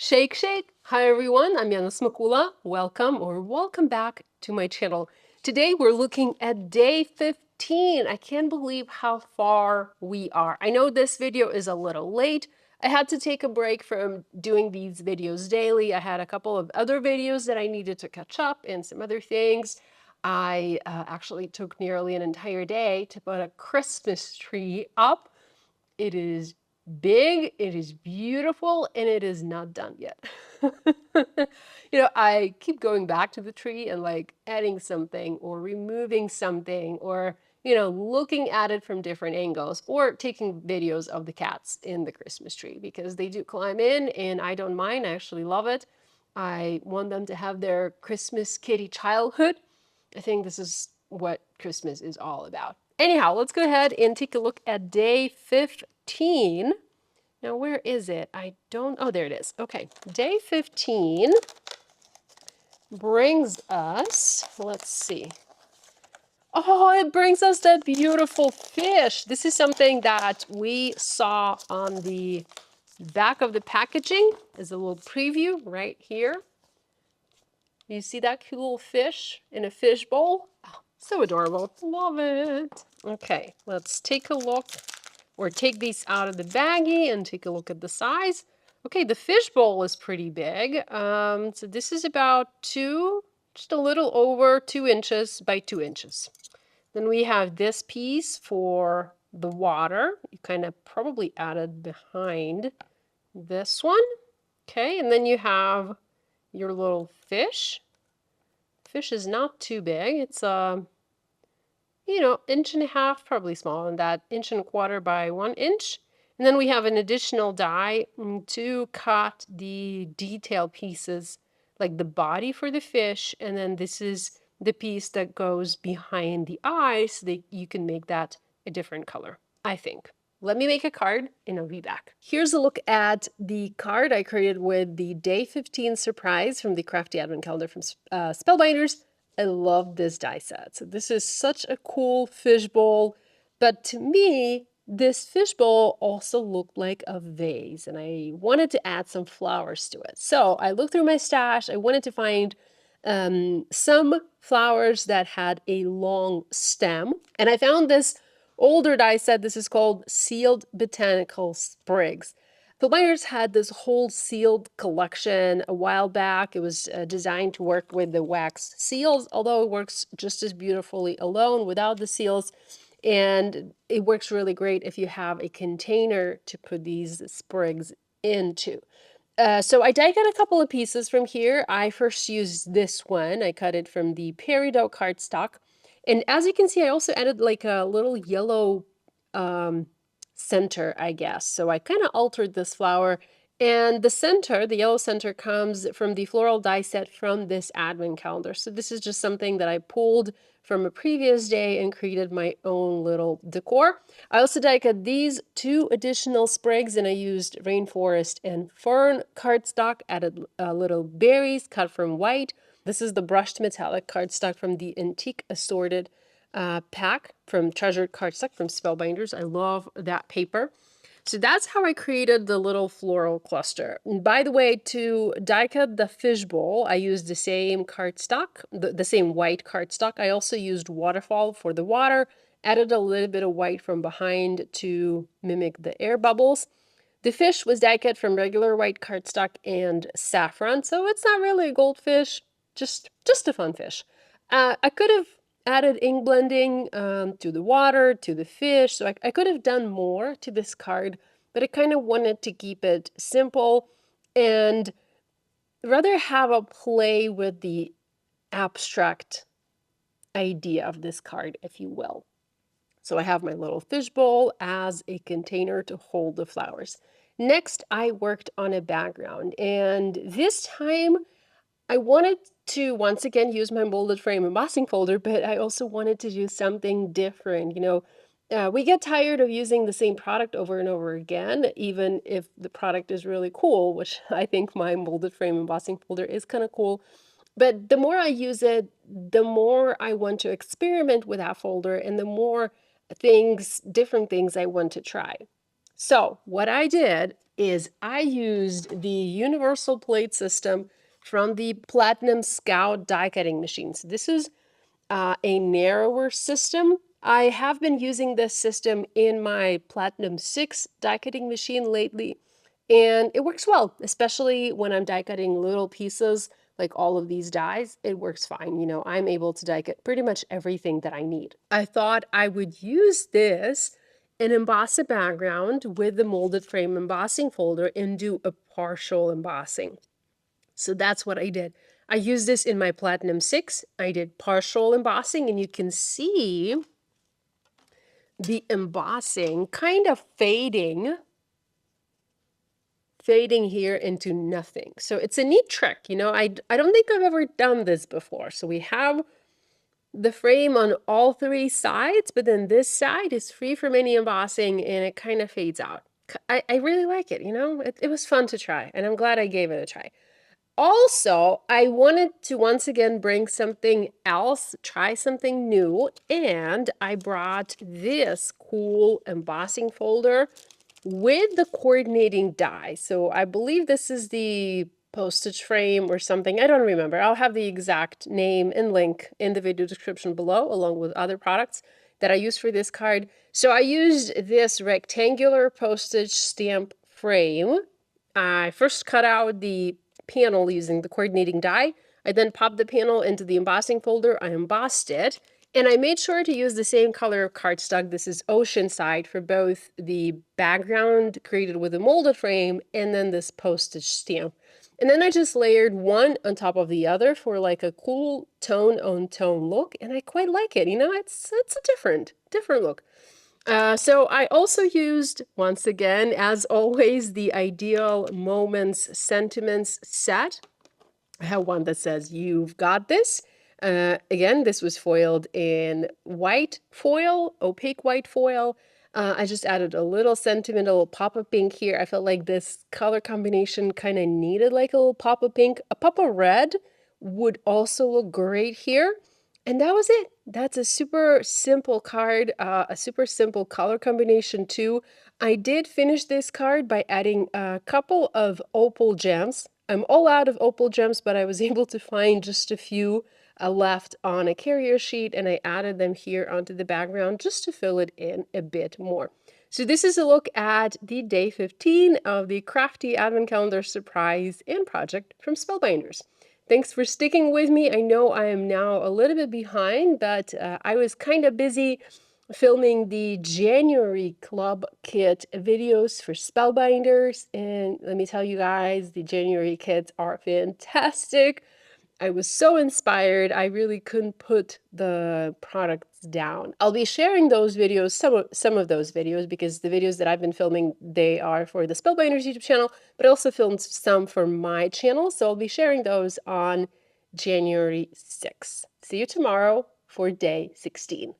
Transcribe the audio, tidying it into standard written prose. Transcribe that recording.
Shake, shake. Hi, everyone. I'm Yana Smakula. Welcome back to my channel. Today, we're looking at day 15. I can't believe how far we are. I know this video is a little late. I had to take a break from doing these videos daily. I had a couple of other videos that I needed to catch up and some other things. I actually took nearly an entire day to put a Christmas tree up. It is big, it is beautiful, and it is not done yet. I keep going back to the tree and like adding something or removing something or, looking at it from different angles or taking videos of the cats in the Christmas tree because they do climb in and I don't mind. I actually love it. I want them to have their Christmas kitty childhood. I think this is what Christmas is all about. Anyhow, let's go ahead and take a look at day 15. Now, where is it? Oh, there it is. Okay, day 15 brings us, let's see. Oh, it brings us that beautiful fish. This is something that we saw on the back of the packaging. There's a little preview right here. You see that cute little fish in a fish bowl? Oh, so adorable. Love it. Okay, let's take a look or take these out of the baggie and take a look at the size. Okay, the fish bowl is pretty big. So this is about just a little over 2 inches by 2 inches. Then we have this piece for the water. You kind of probably added behind this one. Okay, and then you have your little fish. Fish is not too big. It's inch and a half, probably smaller than that, inch and a quarter by 1 inch. And then we have an additional die to cut the detail pieces, like the body for the fish. And then this is the piece that goes behind the eyes so that you can make that a different color, I think. Let me make a card and I'll be back. Here's a look at the card I created with the day 15 surprise from the Crafty Advent Calendar from Spellbinders. I love this die set. So this is such a cool fishbowl, but to me, this fishbowl also looked like a vase and I wanted to add some flowers to it. So I looked through my stash. I wanted to find some flowers that had a long stem, and I found this older die set. This is called Sealed Botanical Sprigs. Spellbinders had this whole sealed collection a while back. It was designed to work with the wax seals, although it works just as beautifully alone without the seals. And it works really great if you have a container to put these sprigs into. So I die cut a couple of pieces from here. I first used this one. I cut it from the Peridot cardstock. And as you can see, I also added like a little yellow center, I guess. So I kind of altered this flower. And the center, the yellow center, comes from the floral die set from this advent calendar. So this is just something that I pulled from a previous day and created my own little decor. I also die cut these 2 additional sprigs and I used rainforest and fern cardstock, added little berries cut from white. This is the brushed metallic cardstock from the Antique Assorted pack from Treasured Cardstock from Spellbinders. I love that paper. So that's how I created the little floral cluster. And by the way, to die cut the fishbowl, I used the same cardstock, the same white cardstock. I also used waterfall for the water, added a little bit of white from behind to mimic the air bubbles. The fish was die cut from regular white cardstock and saffron, so it's not really a goldfish, just a fun fish. I could have added ink blending to the water, to the fish, so I could have done more to this card, but I kind of wanted to keep it simple and rather have a play with the abstract idea of this card, if you will. So I have my little fishbowl as a container to hold the flowers. Next, I worked on a background, and this time I wanted to once again use my molded frame embossing folder, but I also wanted to do something different. We get tired of using the same product over and over again, even if the product is really cool, which I think my molded frame embossing folder is kind of cool. But the more I use it, the more I want to experiment with that folder and the more different things I want to try. So what I did is I used the universal plate system from the Platinum Scout die cutting machine. So this is a narrower system. I have been using this system in my Platinum 6 die cutting machine lately, and it works well, especially when I'm die cutting little pieces like all of these dies. It works fine. You know, I'm able to die cut pretty much everything that I need. I thought I would use this and emboss a background with the molded frame embossing folder and do a partial embossing. So that's what I did. I used this in my Platinum 6. I did partial embossing, and you can see the embossing kind of fading here into nothing. So it's a neat trick. You know, I don't think I've ever done this before. So we have the frame on all three sides, but then this side is free from any embossing and it kind of fades out. I really like it, you know? It was fun to try, and I'm glad I gave it a try. Also, I wanted to once again bring something else, try something new, and I brought this cool embossing folder with the coordinating die. So I believe this is the postage frame or something. I don't remember. I'll have the exact name and link in the video description below, along with other products that I use for this card. So I used this rectangular postage stamp frame. I first cut out the panel using the coordinating die. I then popped the panel into the embossing folder. I embossed it, and I made sure to use the same color of cardstock. This is Oceanside for both the background created with a molded frame and then this postage stamp. And then I just layered one on top of the other for like a cool tone-on-tone look, and I quite like it. You know, it's a different look. So I also used, once again, as always, the Ideal Moments Sentiments set. I have one that says, "You've got this." Again, this was foiled in white foil, opaque white foil. I just added a little sentimental pop of pink here. I felt like this color combination kind of needed like a little pop of pink. A pop of red would also look great here. And that was it. That's a super simple card, a super simple color combination too. I did finish this card by adding a couple of opal gems. I'm all out of opal gems, but I was able to find just a few left on a carrier sheet, and I added them here onto the background just to fill it in a bit more. So this is a look at the day 15 of the Crafty Advent Calendar surprise and project from Spellbinders. Thanks for sticking with me. I know I am now a little bit behind, but I was kind of busy filming the January Club Kit videos for Spellbinders, and let me tell you guys, the January kits are fantastic. I was so inspired, I really couldn't put the products down. I'll be sharing those videos, some of those videos, because the videos that I've been filming, they are for the Spellbinders YouTube channel, but I also filmed some for my channel, so I'll be sharing those on January 6th. See you tomorrow for day 16.